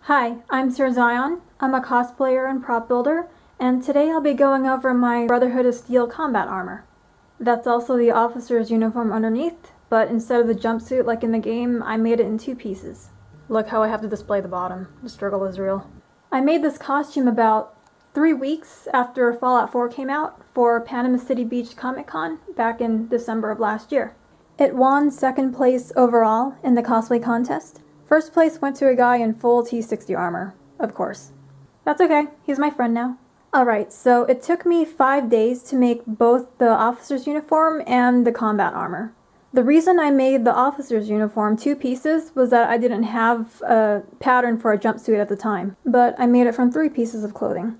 Hi, I'm Sir Zion. I'm a cosplayer and prop builder, and today I'll be going over my Brotherhood of Steel combat armor. That's also the officer's uniform underneath, but instead of the jumpsuit like in the game, I made it in two pieces. Look how I have to display the bottom. The struggle is real. I made this costume about 3 weeks after Fallout 4 came out for Panama City Beach Comic Con back in December of last year. It won second place overall in the cosplay contest. First place went to a guy in full T-60 armor, of course. That's okay, he's my friend now. Alright, so it took me 5 days to make both the officer's uniform and the combat armor. The reason I made the officer's uniform 2 pieces was that I didn't have a pattern for a jumpsuit at the time, but I made it from 3 pieces of clothing.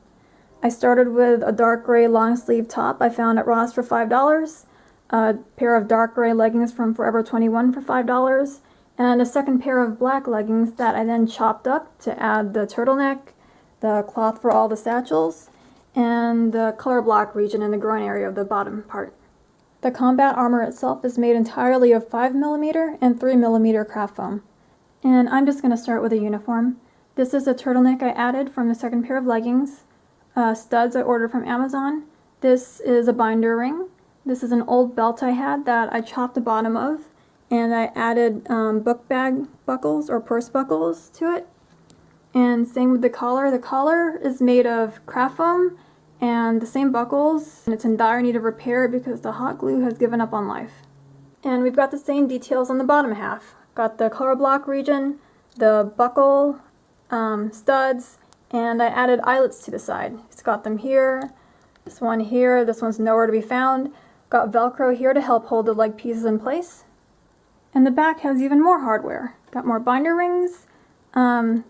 I started with a dark gray long sleeve top I found at Ross for $5, a pair of dark gray leggings from Forever 21 for $5, and a second pair of black leggings that I then chopped up to add the turtleneck, the cloth for all the satchels, and the color block region in the groin area of the bottom part. The combat armor itself is made entirely of 5mm and 3mm craft foam. And I'm just going to start with a uniform. This is a turtleneck I added from the second pair of leggings. Studs I ordered from Amazon. This is a binder ring. This is an old belt I had that I chopped the bottom of, and I added book bag buckles or purse buckles to it. And same with the collar. The collar is made of craft foam and the same buckles, and it's in dire need of repair because the hot glue has given up on life. And we've got the same details on the bottom half. Got the color block region, the buckle, studs, and I added eyelets to the side. It's got them here, this one's nowhere to be found. Got Velcro here to help hold the leg pieces in place. And the back has even more hardware. Got more binder rings.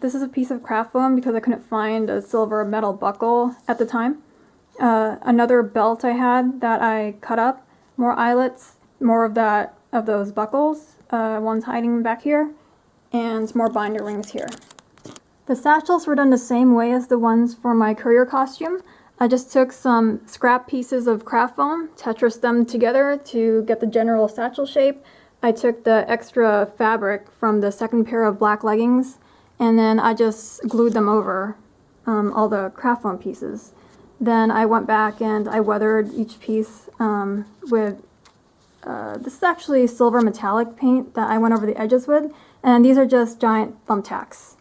This is a piece of craft foam because I couldn't find a silver metal buckle at the time. Another belt I had that I cut up. More eyelets, more of those buckles. One's hiding back here. And more binder rings here. The satchels were done the same way as the ones for my courier costume. I just took some scrap pieces of craft foam, Tetrised them together to get the general satchel shape. I took the extra fabric from the second pair of black leggings, and then I just glued them over all the craft foam pieces. Then I went back and I weathered each piece with, this is actually silver metallic paint that I went over the edges with, and these are just giant thumbtacks.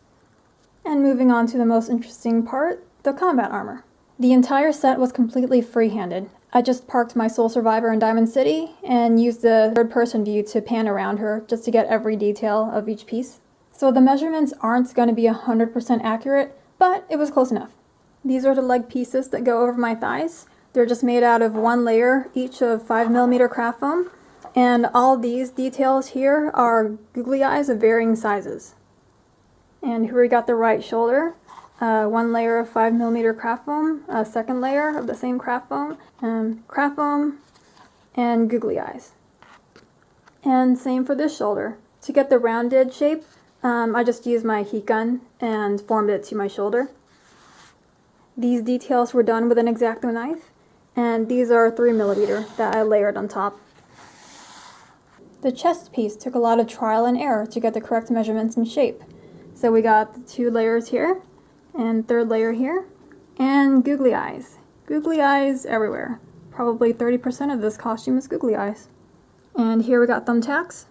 And moving on to the most interesting part, the combat armor. The entire set was completely free-handed. I just parked my Soul Survivor in Diamond City and used the third-person view to pan around her just to get every detail of each piece. So the measurements aren't going to be 100% accurate, but it was close enough. These are the leg pieces that go over my thighs. They're just made out of one layer, each of 5mm craft foam, and all these details here are googly eyes of varying sizes. And here we got the right shoulder. One layer of 5mm craft foam, a second layer of the same craft foam, and googly eyes. And same for this shoulder. To get the rounded shape, I just used my heat gun and formed it to my shoulder. These details were done with an X-Acto knife, and these are 3mm that I layered on top. The chest piece took a lot of trial and error to get the correct measurements and shape. So we got the 2 layers here, and third layer here, and googly eyes. Googly eyes everywhere. Probably 30% of this costume is googly eyes. And here we got thumbtacks.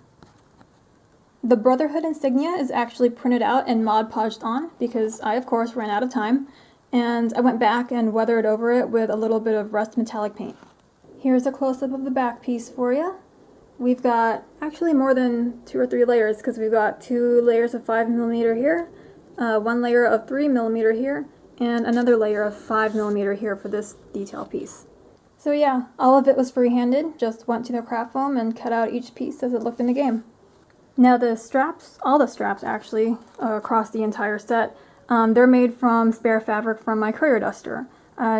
The Brotherhood insignia is actually printed out and Mod Podged on because I, of course, ran out of time, and I went back and weathered over it with a little bit of rust metallic paint. Here's a close-up of the back piece for you. We've got actually more than 2 or 3 layers because we've got 2 layers of 5mm here, 1 layer of 3mm here, and another layer of 5mm here for this detail piece. So yeah, all of it was free-handed, just went to the craft foam and cut out each piece as it looked in the game. Now the straps, all the straps actually, across the entire set, they're made from spare fabric from my courier duster.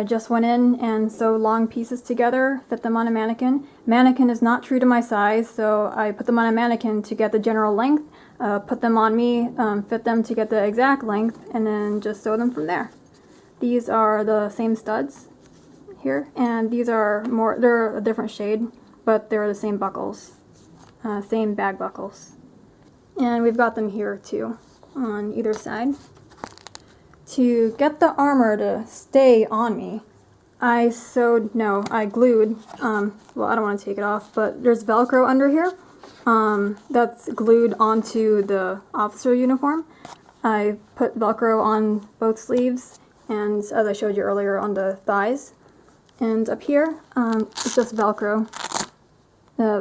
Just went in and sewed long pieces together, fit them on a mannequin. Mannequin is not true to my size, so I put them on a mannequin to get the general length, put them on me, fit them to get the exact length, and then just sew them from there. These are the same studs here, and these are they're a different shade, but they're the same buckles, same bag buckles. And we've got them here too, on either side. to get the armor to stay on me, I glued, well, I don't want to take it off, but there's Velcro under here, that's glued onto the officer uniform. I put Velcro on both sleeves, and as I showed you earlier, on the thighs. And up here, it's just Velcro.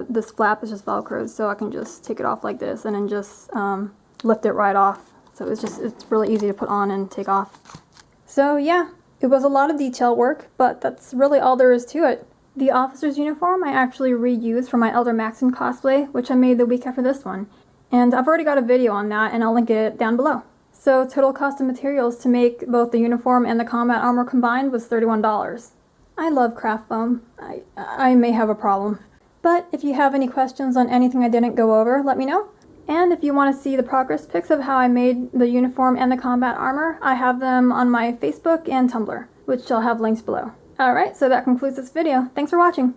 This flap is just Velcro, so I can just take it off like this and then just lift it right off. So it's really easy to put on and take off. So yeah, it was a lot of detail work, but that's really all there is to it. The officer's uniform I actually reused for my Elder Maxon cosplay, which I made the week after this one. And I've already got a video on that, and I'll link it down below. So total cost of materials to make both the uniform and the combat armor combined was $31. I love craft foam. I may have a problem. But if you have any questions on anything I didn't go over, let me know. And if you want to see the progress pics of how I made the uniform and the combat armor, I have them on my Facebook and Tumblr, which I'll have links below. Alright, so that concludes this video. Thanks for watching!